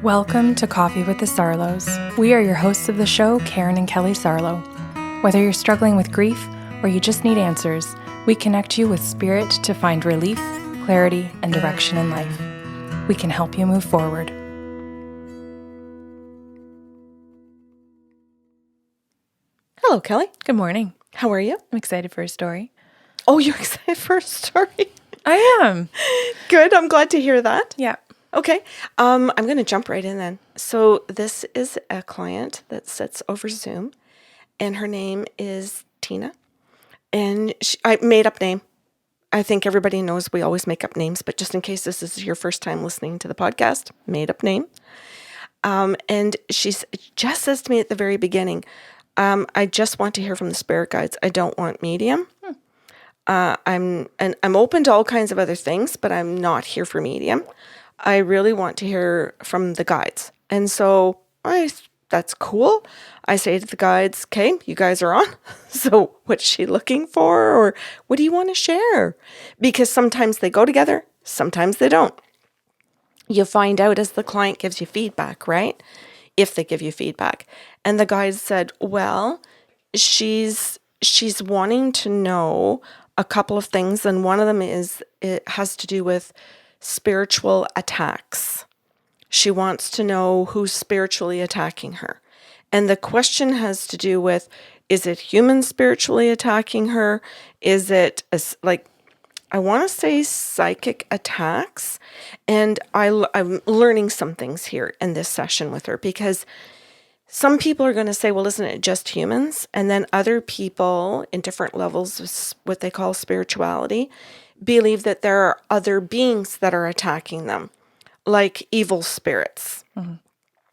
Welcome to Coffee with the Sarlos. We are your hosts of the show, Karen and Kelly Sarlo. Whether you're struggling with grief or you just need answers, we connect you with spirit to find relief, clarity, and direction in life. We can help you move forward. Hello, Kelly. Good morning. How are you? I'm excited for a story. Oh, you're excited for a story? I am. Good. I'm glad to hear that. Yeah. Okay. I'm going to jump right in then. So this is a client that sits over Zoom, and her name is Tina. And I made up name. I think everybody knows we always make up names, but just in case this is your first time listening to the podcast, made up name. And she just says to me at the very beginning, I just want to hear from the spirit guides. I don't want medium. I'm open to all kinds of other things, but I'm not here for medium. I really want to hear from the guides. And so that's cool. I say to the guides, okay, you guys are on. So what's she looking for? Or what do you want to share? Because sometimes they go together, sometimes they don't. You find out as the client gives you feedback, right? If they give you feedback. And the guides said, well, she's wanting to know a couple of things. And one of them is, it has to do with spiritual attacks. She wants to know who's spiritually attacking her. And the question has to do with, is it humans spiritually attacking her? Is it I want to say psychic attacks? And I'm learning some things here in this session with her, because some people are going to say, well, isn't it just humans? And then other people in different levels of what they call spirituality believe that there are other beings that are attacking them, like evil spirits. Mm-hmm.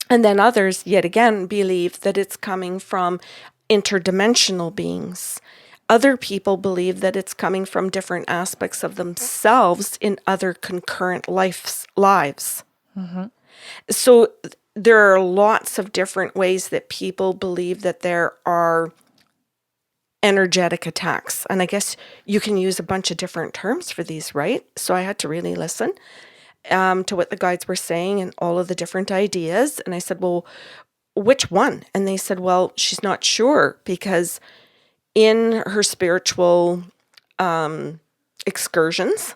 And then others, yet again, believe that it's coming from interdimensional beings. Other people believe that it's coming from different aspects of themselves in other concurrent lives. Mm-hmm. So there are lots of different ways that people believe that there are energetic attacks. And I guess you can use a bunch of different terms for these, right? So I had to really listen to what the guides were saying and all of the different ideas. And I said, well, which one? And they said, well, she's not sure, because in her spiritual excursions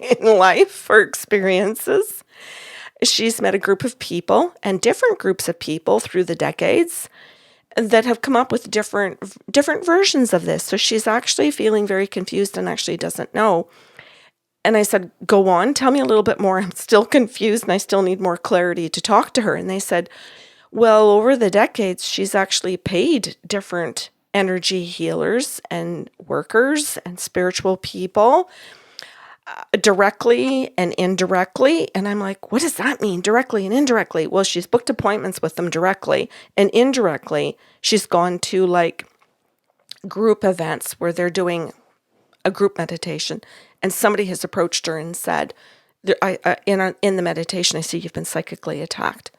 in life or experiences, she's met a group of people and different groups of people through the decades that have come up with different versions of this. So she's actually feeling very confused and actually doesn't know. And I said, go on, tell me a little bit more. I'm still confused and I still need more clarity to talk to her. And they said, well, over the decades, she's actually paid different energy healers and workers and spiritual people directly and indirectly. And I'm like, what does that mean, directly and indirectly? Well, she's booked appointments with them directly, and indirectly, she's gone to like group events where they're doing a group meditation, and somebody has approached her and said, in the meditation, I see you've been psychically attacked.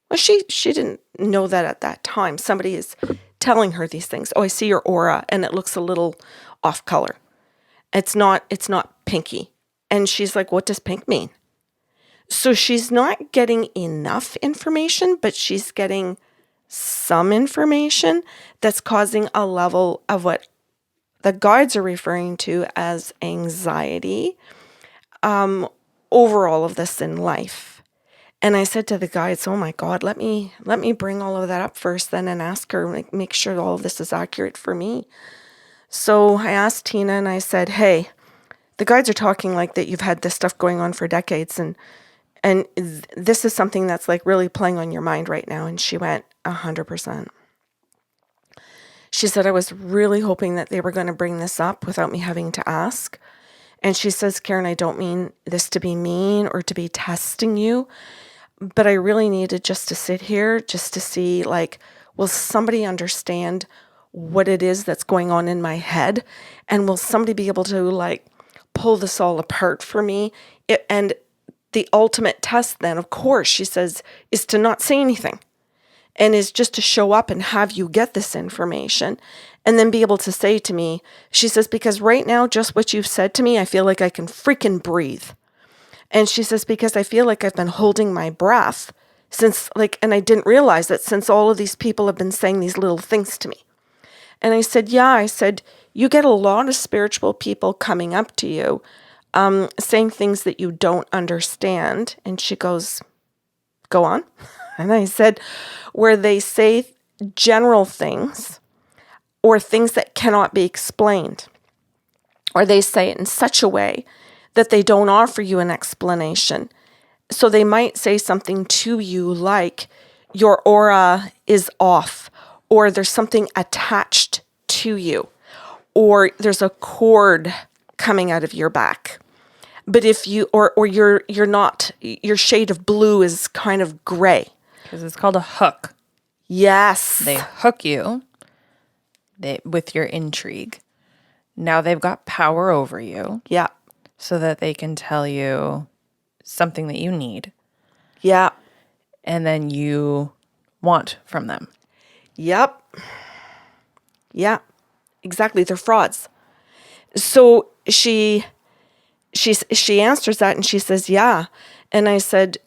Well, she didn't know that at that time. Somebody is telling her these things. Oh, I see your aura, and it looks a little off color. It's not pinky. And she's like, what does pink mean? So she's not getting enough information, but she's getting some information that's causing a level of what the guides are referring to as anxiety over all of this in life. And I said to the guides, oh my God, let me bring all of that up first then and ask her, make sure all of this is accurate for me. So I asked Tina and I said, hey, the guides are talking like that you've had this stuff going on for decades, and this is something that's like really playing on your mind right now. And she went 100%. She said, I was really hoping that they were going to bring this up without me having to ask. And she says, Karen, I don't mean this to be mean or to be testing you, but I really needed just to sit here just to see, like, will somebody understand what it is that's going on in my head? And will somebody be able to like pull this all apart for me? And the ultimate test then, of course, she says, is to not say anything, and is just to show up and have you get this information and then be able to say to me, she says, because right now, just what you've said to me, I feel like I can freaking breathe. And she says, because I feel like I've been holding my breath since and I didn't realize that since all of these people have been saying these little things to me. And I said, yeah, I said, you get a lot of spiritual people coming up to you, saying things that you don't understand. And she goes, go on. And I said, where they say general things or things that cannot be explained, or they say it in such a way that they don't offer you an explanation. So they might say something to you like your aura is off, or there's something attached to you, or there's a cord coming out of your back. But if you or you're not, your shade of blue is kind of gray. Because it's called a hook. Yes. They hook you with your intrigue. Now they've got power over you. Yeah. So that they can tell you something that you need. Yeah. And then you want from them. Yep. Yeah. Exactly. They're frauds. So she answers that and she says, yeah. And I said,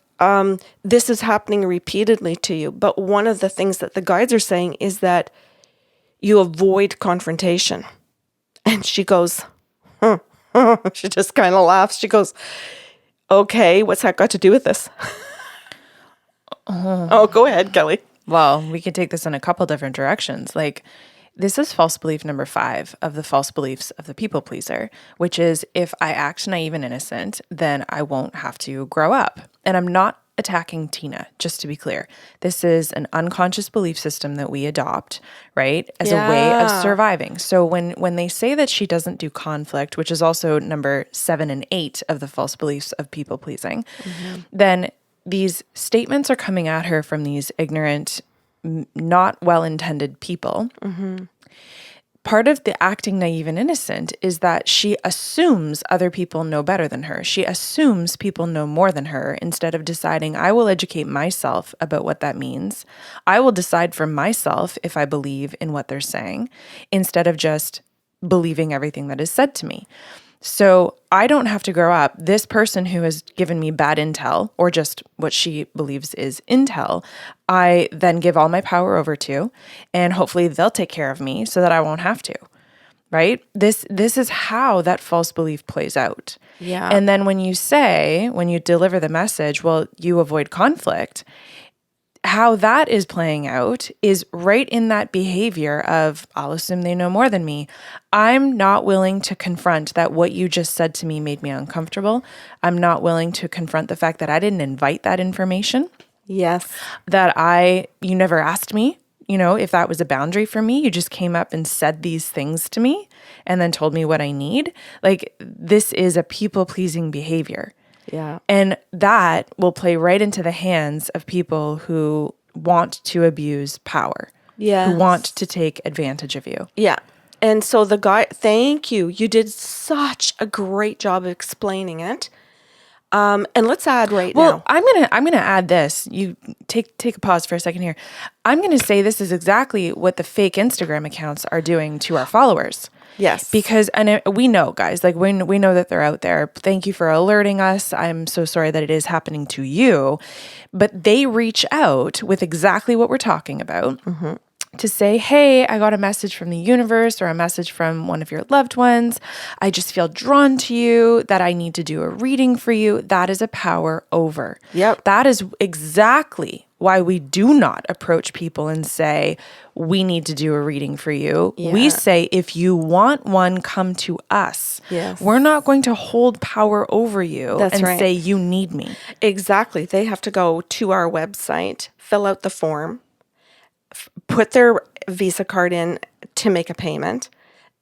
this is happening repeatedly to you. But one of the things that the guides are saying is that you avoid confrontation. And she goes, she just kind of laughs. She goes, okay, what's that got to do with this? Oh, go ahead, Kelly. Well, we could take this in a couple different directions. This is false belief number 5 of the false beliefs of the people pleaser, which is if I act naive and innocent, then I won't have to grow up. And I'm not attacking Tina, just to be clear. This is an unconscious belief system that we adopt, right, as a way of surviving. So when they say that she doesn't do conflict, which is also number 7 and 8 of the false beliefs of people pleasing, then these statements are coming at her from these ignorant, not well-intended people. Part of the acting naive and innocent is that she assumes other people know better than her. She assumes people know more than her instead of deciding, I will educate myself about what that means. I will decide for myself if I believe in what they're saying instead of just believing everything that is said to me. So I don't have to grow up. This person who has given me bad intel, or just what she believes is intel, I then give all my power over to, and hopefully they'll take care of me so that I won't have to, right? This is how that false belief plays out. Yeah. And then when you deliver the message, well, you avoid conflict, how that is playing out is right in that behavior of, I'll assume they know more than me. I'm not willing to confront that what you just said to me made me uncomfortable. I'm not willing to confront the fact that I didn't invite that information. Yes. That you never asked me, if that was a boundary for me. You just came up and said these things to me and then told me what I need. This is a people-pleasing behavior. Yeah. And that will play right into the hands of people who want to abuse power. Yes. Who want to take advantage of you. Yeah. And so the guy, thank you. You did such a great job of explaining it. And let's add now. Well, I'm gonna add this. You take a pause for a second here. I'm gonna say this is exactly what the fake Instagram accounts are doing to our followers. Yes. Because, and we know, guys, we know that they're out there. Thank you for alerting us. I'm so sorry that it is happening to you. But they reach out with exactly what we're talking about to say, hey, I got a message from the universe or a message from one of your loved ones. I just feel drawn to you, that I need to do a reading for you. That is a power over. Yep. That is exactly why we do not approach people and say, we need to do a reading for you. Yeah. We say, if you want one, come to us. Yes. We're not going to hold power over you That's and right. say, you need me. Exactly. They have to go to our website, fill out the form, put their Visa card in to make a payment,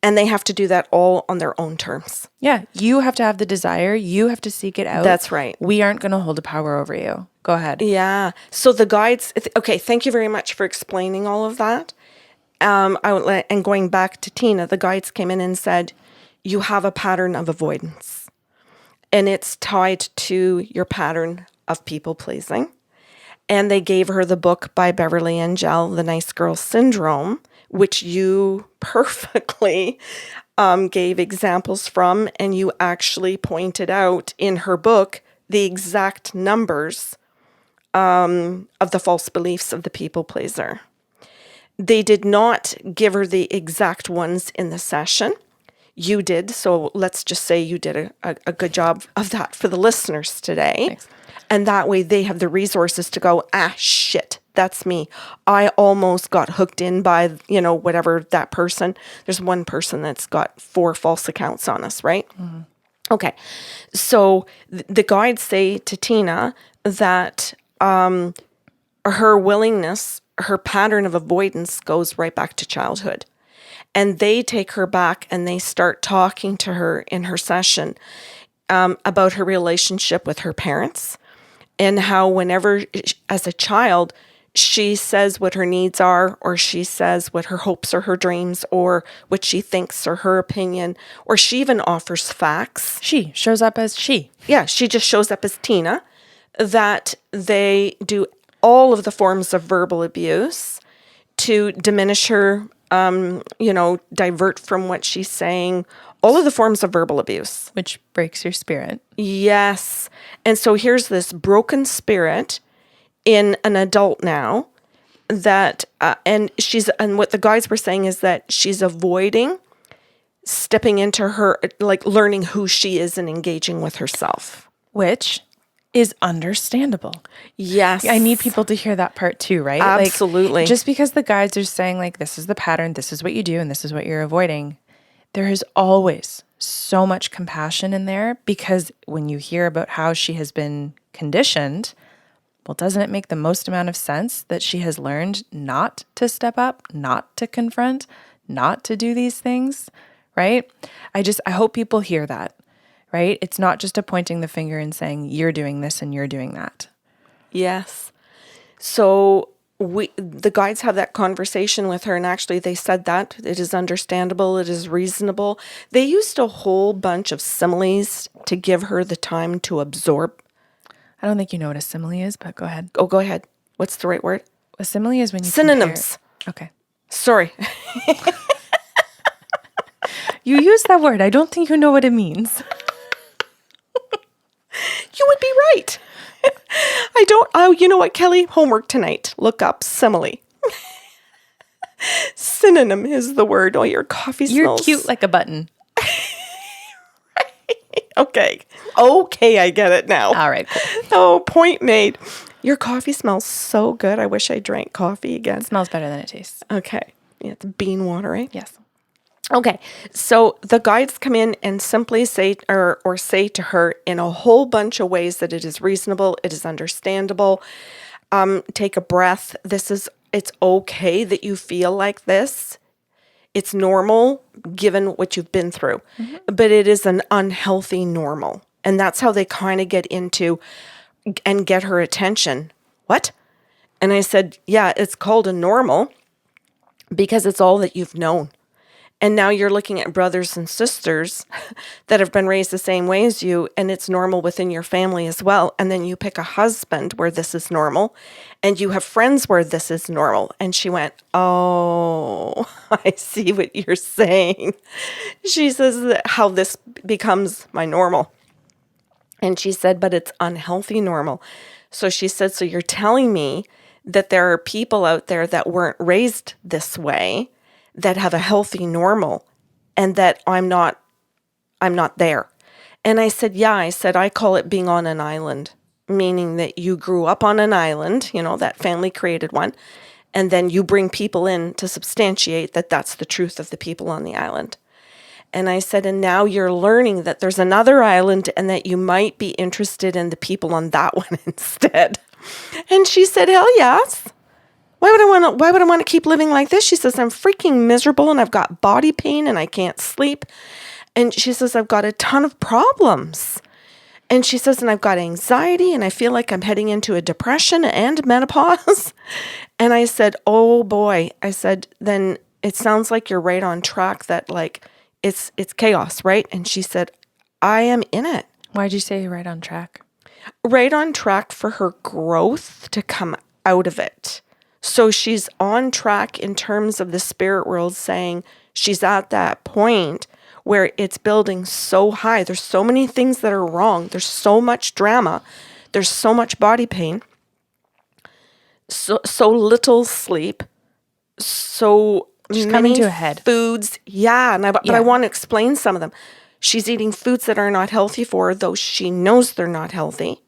and they have to do that all on their own terms. Yeah, you have to have the desire. You have to seek it out. That's right. We aren't going to hold a power over you. Go ahead. Yeah. So the guides, okay, thank you very much for explaining all of that. And going back to Tina, the guides came in and said, you have a pattern of avoidance. And it's tied to your pattern of people pleasing. And they gave her the book by Beverly Angel, The Nice Girl Syndrome, which you perfectly gave examples from. And you actually pointed out in her book the exact numbers of the false beliefs of the people pleaser. They did not give her the exact ones in the session. You did. So let's just say you did a good job of that for the listeners today. Thanks. And that way they have the resources to go, shit, that's me. I almost got hooked in by, whatever that person. There's one person that's got 4 false accounts on us, right? Mm-hmm. Okay. So the guides say to Tina that her willingness, her pattern of avoidance goes right back to childhood. And they take her back and they start talking to her in her session about her relationship with her parents and how whenever, as a child, she says what her needs are, or she says what her hopes or her dreams, or what she thinks or her opinion, or she even offers facts. She shows up as she. Yeah, she just shows up as Tina, that they do all of the forms of verbal abuse to diminish her, divert from what she's saying, all of the forms of verbal abuse. Which breaks your spirit. Yes. And so here's this broken spirit in an adult now that, and what the guides were saying is that she's avoiding stepping into her, like learning who she is and engaging with herself. Which is understandable. Yes. I need people to hear that part too, right? Absolutely. Like, just because the guides are saying like, this is the pattern, this is what you do, and this is what you're avoiding, there is always so much compassion in there, because when you hear about how she has been conditioned, well, doesn't it make the most amount of sense that she has learned not to step up, not to confront, not to do these things, right? I hope people hear that. Right? It's not just a pointing the finger and saying, you're doing this and you're doing that. Yes. So the guides have that conversation with her, and actually they said that it is understandable, it is reasonable. They used a whole bunch of similes to give her the time to absorb. I don't think you know what a simile is, but go ahead. Oh, go ahead. What's the right word? A simile is when you Synonyms. Okay. Sorry. You use that word. I don't think you know what it means. You would be right. I don't. Oh, you know what, Kelly? Homework tonight. Look up simile. Synonym is the word. Oh, your coffee smells. You're cute like a button. Okay. Okay, I get it now. All right, cool. Oh, point made. Your coffee smells so good. I wish I drank coffee again. It smells better than it tastes. Okay. Yeah, it's bean water, right? Yes. Okay, so the guides come in and simply say or say to her in a whole bunch of ways that it is reasonable, it is understandable. Take a breath. It's okay that you feel like this. It's normal given what you've been through, but it is an unhealthy normal. And that's how they kind of get into and get her attention. What? And I said, yeah, it's called a normal because it's all that you've known. And now you're looking at brothers and sisters that have been raised the same way as you, and it's normal within your family as well. And then you pick a husband where this is normal, and you have friends where this is normal. And she went, oh, I see what you're saying. She says that how this becomes my normal. And she said, but it's unhealthy normal. So she said, so you're telling me that there are people out there that weren't raised this way, that have a healthy normal, and that I'm not there. And I said, yeah, I call it being on an island, meaning that you grew up on an island, that family created one, and then you bring people in to substantiate that that's the truth of the people on the island. And I said, and now you're learning that there's another island and that you might be interested in the people on that one instead. And she said, hell yes. Why would I want to keep living like this? She says, I'm freaking miserable and I've got body pain and I can't sleep. And she says, I've got a ton of problems. And she says, and I've got anxiety and I feel like I'm heading into a depression and menopause. And I said, oh boy. I said, then it sounds like you're right on track, that like it's chaos, right? And she said, I am in it. Why'd you say you're right on track? Right on track for her growth to come out of it. So she's on track in terms of the spirit world saying she's at that point where it's building so high. There's so many things that are wrong. There's so much drama. There's so much body pain. So little sleep. So She's many coming to a head. foods. Yeah, but I want to explain some of them. She's eating foods that are not healthy for her, though she knows they're not healthy.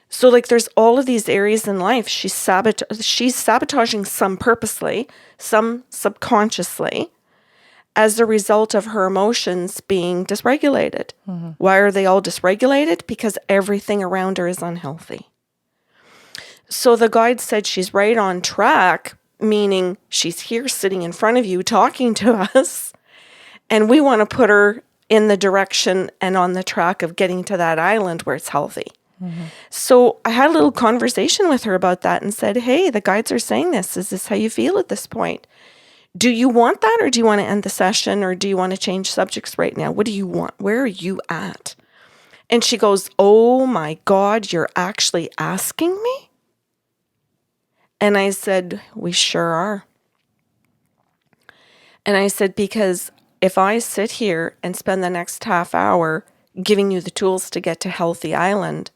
So like there's all of these areas in life she's sabotaging, some purposely, some subconsciously, as a result of her emotions being dysregulated. Mm-hmm. Why are they all dysregulated? Because everything around her is unhealthy. So the guide said she's right on track, meaning she's here sitting in front of you talking to us, and we want to put her in the direction and on the track of getting to that island where it's healthy. Mm-hmm. So I had a little conversation with her about that and said, hey, the guides are saying this. Is this how you feel at this point? Do you want that, or do you want to end the session, or do you want to change subjects right now? What do you want? Where are you at? And she goes, oh my God, you're actually asking me? And I said, we sure are. And I said, because if I sit here and spend the next half hour giving you the tools to get to Healthy Island,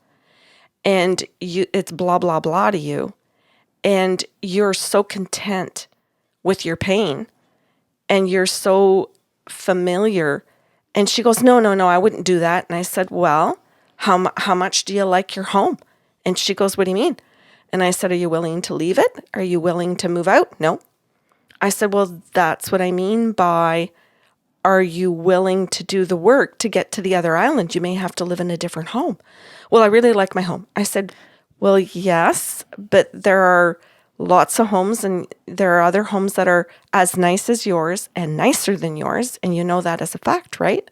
and it's blah, blah, blah to you, and you're so content with your pain, and you're so familiar. And she goes, no, I wouldn't do that. And I said, well, how much do you like your home? And she goes, what do you mean? And I said, are you willing to leave it? Are you willing to move out? No. I said, well, that's what I mean by, are you willing to do the work to get to the other island? You may have to live in a different home. Well, I really like my home. I said, well, yes, but there are lots of homes, and there are other homes that are as nice as yours and nicer than yours. And you know that as a fact, right?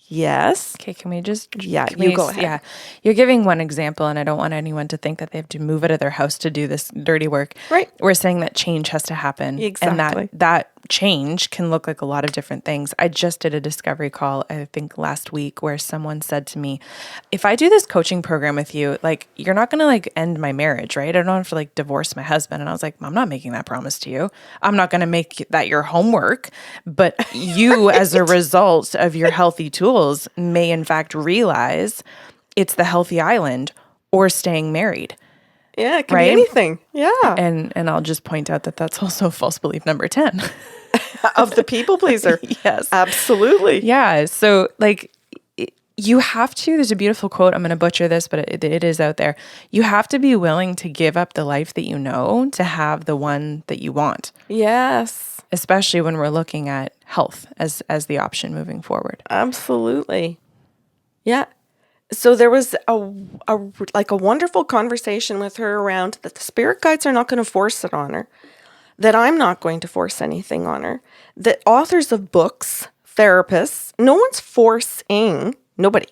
Yes. Okay, can we just... Yeah, you go ahead. Yeah, you're giving one example, and I don't want anyone to think that they have to move out of their house to do this dirty work. Right. We're saying that change has to happen. Exactly. And that change can look like a lot of different things. I just did a discovery call, I think last week, where someone said to me, if I do this coaching program with you, like, you're not going to like end my marriage, right? I don't have to like divorce my husband. And I was like, I'm not making that promise to you. I'm not going to make that your homework. But you, right, as a result of your healthy tools, may in fact realize it's the healthy island or staying married. Yeah, it can be anything. Yeah. And I'll just point out that that's also false belief number 10. Of the people pleaser. Yes. Absolutely. Yeah. So like you have to, there's a beautiful quote, I'm going to butcher this, but it is out there. You have to be willing to give up the life that you know to have the one that you want. Yes. Especially when we're looking at health as the option moving forward. Absolutely. Yeah. So there was a wonderful conversation with her around that the spirit guides are not going to force it on her, that I'm not going to force anything on her, that authors of books, therapists, no one's forcing, nobody.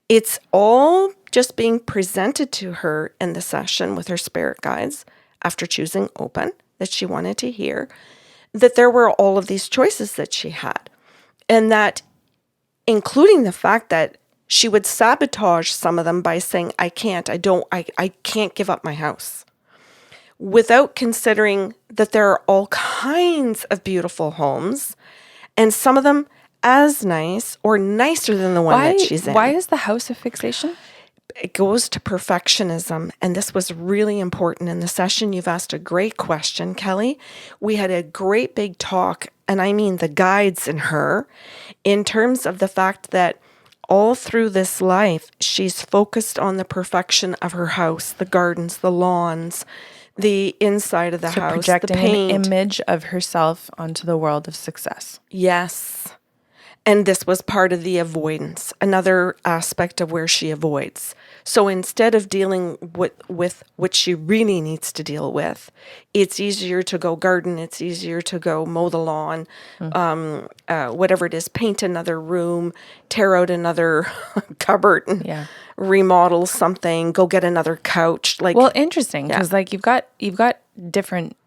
It's all just being presented to her in the session with her spirit guides after choosing open, that she wanted to hear, that there were all of these choices that she had, and that including the fact that she would sabotage some of them by saying, I can't give up my house, without considering that there are all kinds of beautiful homes, and some of them as nice or nicer than the one that she's in. Why is the house a fixation? It goes to perfectionism. And this was really important in the session. You've asked a great question, Kelly. We had a great big talk, and I mean the guides in her, in terms of the fact that all through this life, she's focused on the perfection of her house, the gardens, the lawns, the inside of the house, projecting the paint. An image of herself onto the world of success. Yes. And this was part of the avoidance, another aspect of where she avoids. So instead of dealing with what she really needs to deal with, it's easier to go garden, it's easier to go mow the lawn, whatever it is, paint another room, tear out another cupboard and remodel something, go get another couch. Well, interesting, because like you've got different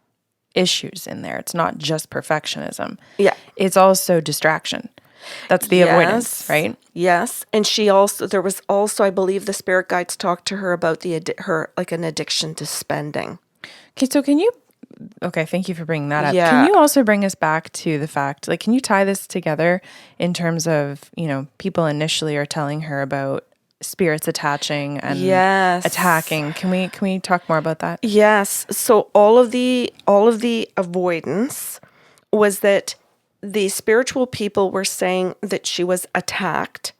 issues in there. It's not just perfectionism. Yeah. It's also distraction. That's the avoidance, right? Yes. And there was also, I believe the spirit guides talked to her about an addiction to spending. Okay, so can you okay, thank you for bringing that up. Yeah. Can you also bring us back to the fact, like, can you tie this together in terms of, people initially are telling her about spirits attaching and Yes. attacking? Can we talk more about that? Yes. So all of the avoidance was that the spiritual people were saying that she was attacked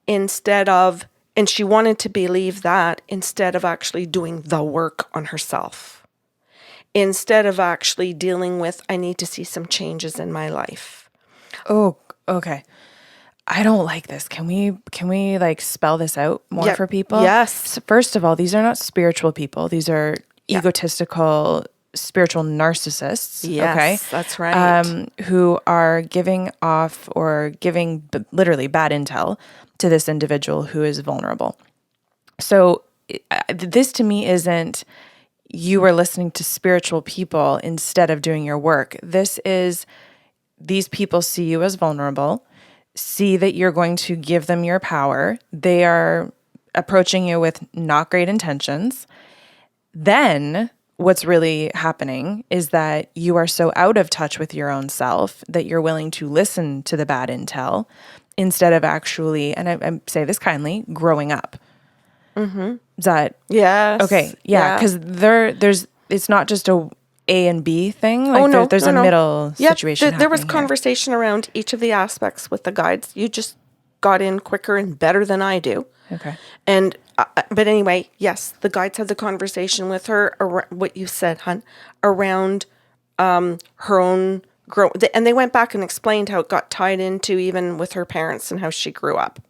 and she wanted to believe that instead of actually doing the work on herself. Instead of actually dealing with, I need to see some changes in my life. Oh, okay. I don't like this. Can we like spell this out more for people? Yes. So first of all, these are not spiritual people. These are egotistical spiritual narcissists. Yes, okay, that's right. Who are giving off or giving literally bad intel to this individual who is vulnerable. So this to me isn't you are listening to spiritual people instead of doing your work. This is these people see you as vulnerable, see that you're going to give them your power. They are approaching you with not great intentions. Then what's really happening is that you are so out of touch with your own self that you're willing to listen to the bad intel instead of actually, and I say this kindly, growing up. Mm-hmm. Is that yes? Okay, yeah, because there's it's not just a and B thing. Like no, there's no, a no. middle situation. There was happening here. conversation around each of the aspects with the guides. You just got in quicker and better than I do. Okay. And but anyway, yes, the guides had the conversation with her what you said, hon, around her own grow, and they went back and explained how it got tied into even with her parents and how she grew up.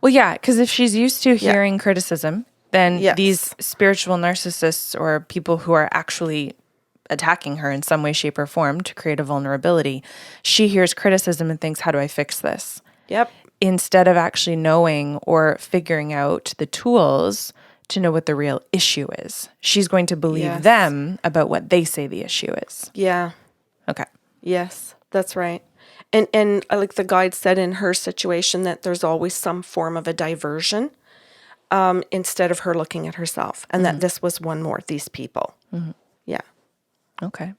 Well, yeah, because if she's used to hearing criticism, then Yes. these spiritual narcissists or people who are actually attacking her in some way, shape, or form to create a vulnerability, she hears criticism and thinks, how do I fix this? Yep. Instead of actually knowing or figuring out the tools to know what the real issue is. She's going to believe Yes. them about what they say the issue is. Yeah. Okay. Yes, that's right. And like the guide said in her situation that there's always some form of a diversion instead of her looking at herself. And that this was one more, these people. Mm-hmm. Yeah. Okay.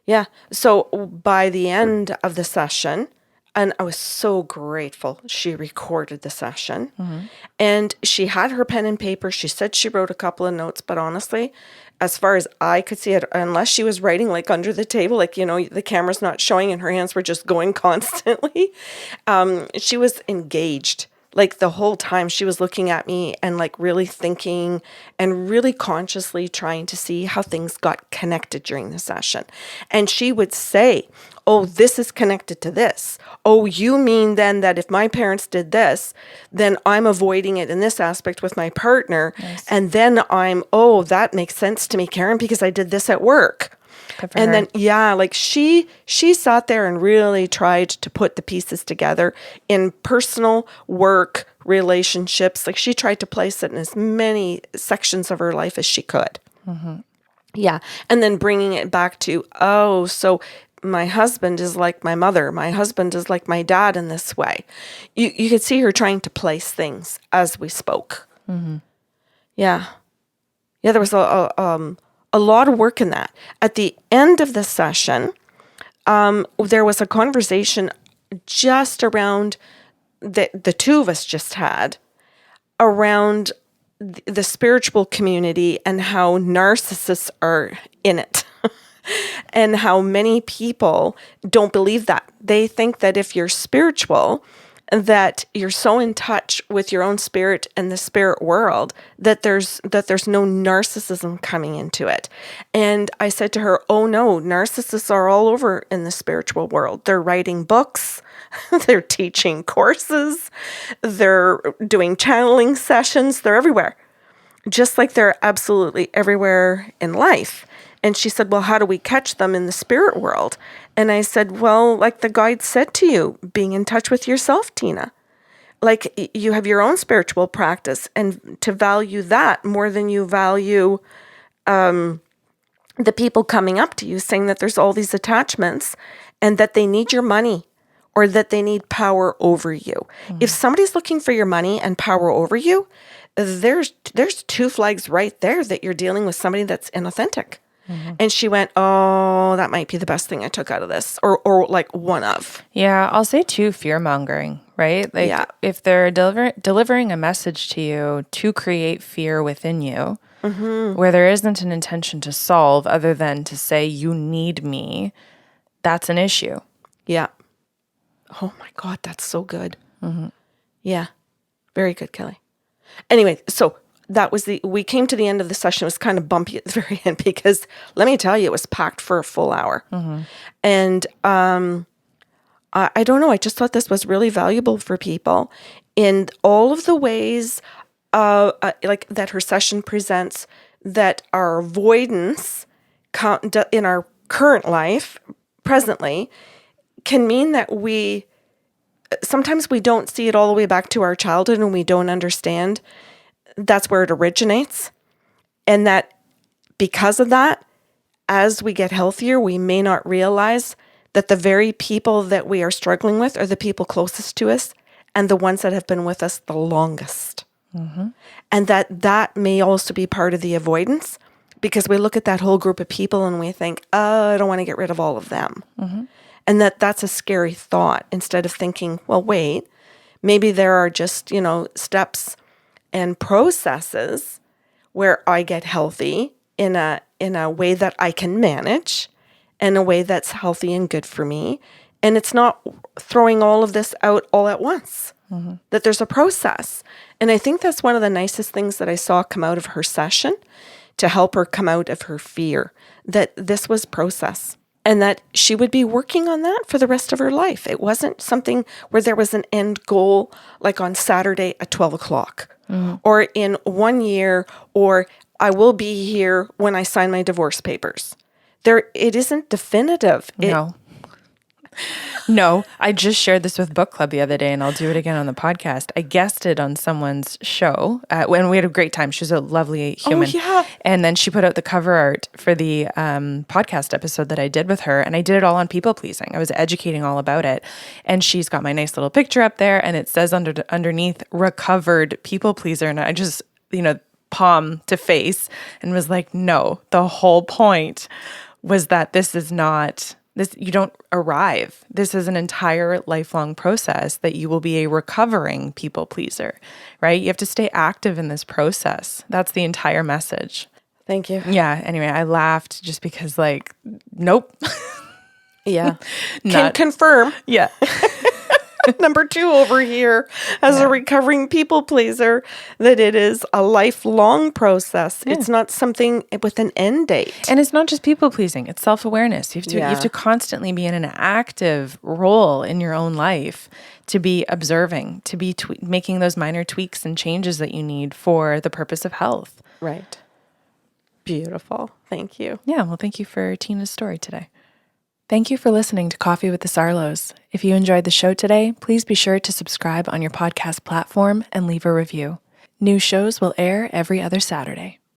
Yeah. So by the end of the session, and I was so grateful she recorded the session. Mm-hmm. And she had her pen and paper. She said she wrote a couple of notes, but honestly, as far as I could see it, unless she was writing like under the table, like, the camera's not showing and her hands were just going constantly, she was engaged. Like the whole time she was looking at me and like really thinking and really consciously trying to see how things got connected during the session. And she would say, oh, this is connected to this. Oh, you mean then that if my parents did this, then I'm avoiding it in this aspect with my partner. Nice. And then that makes sense to me, Karen, because I did this at work. And then, like she sat there and really tried to put the pieces together in personal, work, relationships. Like she tried to place it in as many sections of her life as she could. Mm-hmm. Yeah. And then bringing it back to, so my husband is like my mother. My husband is like my dad in this way. You could see her trying to place things as we spoke. Mm-hmm. Yeah. Yeah, there was a lot of work in that. At the end of the session, there was a conversation just around the two of us just had around the spiritual community and how narcissists are in it. And how many people don't believe that. They think that if you're spiritual, that you're so in touch with your own spirit and the spirit world that there's no narcissism coming into it. And I said to her, oh no, narcissists are all over in the spiritual world. They're writing books, they're teaching courses, they're doing channeling sessions, they're everywhere. Just like they're absolutely everywhere in life. And she said, well, how do we catch them in the spirit world? And I said, well, like the guide said to you, being in touch with yourself, Tina. Like you have your own spiritual practice and to value that more than you value the people coming up to you saying that there's all these attachments and that they need your money or that they need power over you. Mm-hmm. If somebody's looking for your money and power over you, there's two flags right there that you're dealing with somebody that's inauthentic. And she went, oh, that might be the best thing I took out of this, or like one of. Yeah, I'll say too, fear mongering, right? Like Yeah. if they're delivering a message to you to create fear within you, where there isn't an intention to solve other than to say, you need me, that's an issue. Yeah. Oh my God, that's so good. Yeah. Very good, Kelly. Anyway, so we came to the end of the session. It was kind of bumpy at the very end because let me tell you, it was packed for a full hour. And I don't know, I just thought this was really valuable for people in all of the ways like that her session presents that our avoidance in our current life, presently, can mean that sometimes we don't see it all the way back to our childhood and we don't understand that's where it originates. And that because of that, as we get healthier, we may not realize that the very people that we are struggling with are the people closest to us and the ones that have been with us the longest. And that may also be part of the avoidance because we look at that whole group of people and we think, oh, I don't want to get rid of all of them. And that's a scary thought instead of thinking, well, wait, maybe there are just, steps and processes where I get healthy in a way that I can manage, in a way that's healthy and good for me. And it's not throwing all of this out all at once, that there's a process. And I think that's one of the nicest things that I saw come out of her session to help her come out of her fear, that this was process. And that she would be working on that for the rest of her life. It wasn't something where there was an end goal, like on Saturday at 12 o'clock, or in 1 year, or I will be here when I sign my divorce papers. It isn't definitive. No, I just shared this with book club the other day, and I'll do it again on the podcast. I guested on someone's show when we had a great time. She was a lovely human. Oh, yeah. And then she put out the cover art for the podcast episode that I did with her, and I did it all on people pleasing. I was educating all about it, and she's got my nice little picture up there, and it says underneath, recovered people pleaser, and I just, palm to face, and was like, no, the whole point was that this is not... you don't arrive. This is an entire lifelong process that you will be a recovering people pleaser, right? You have to stay active in this process. That's the entire message. Thank you. Yeah. Anyway, I laughed just because nope. Yeah. Can confirm. Yeah. Number 2 over here as a recovering people pleaser, that it is a lifelong process. Yeah. It's not something with an end date. And it's not just people pleasing, it's self-awareness. You have to constantly be in an active role in your own life to be observing, to be making those minor tweaks and changes that you need for the purpose of health. Right. Beautiful. Thank you. Yeah, well, thank you for Tina's story today. Thank you for listening to Coffee with the Sarlos. If you enjoyed the show today, please be sure to subscribe on your podcast platform and leave a review. New shows will air every other Saturday.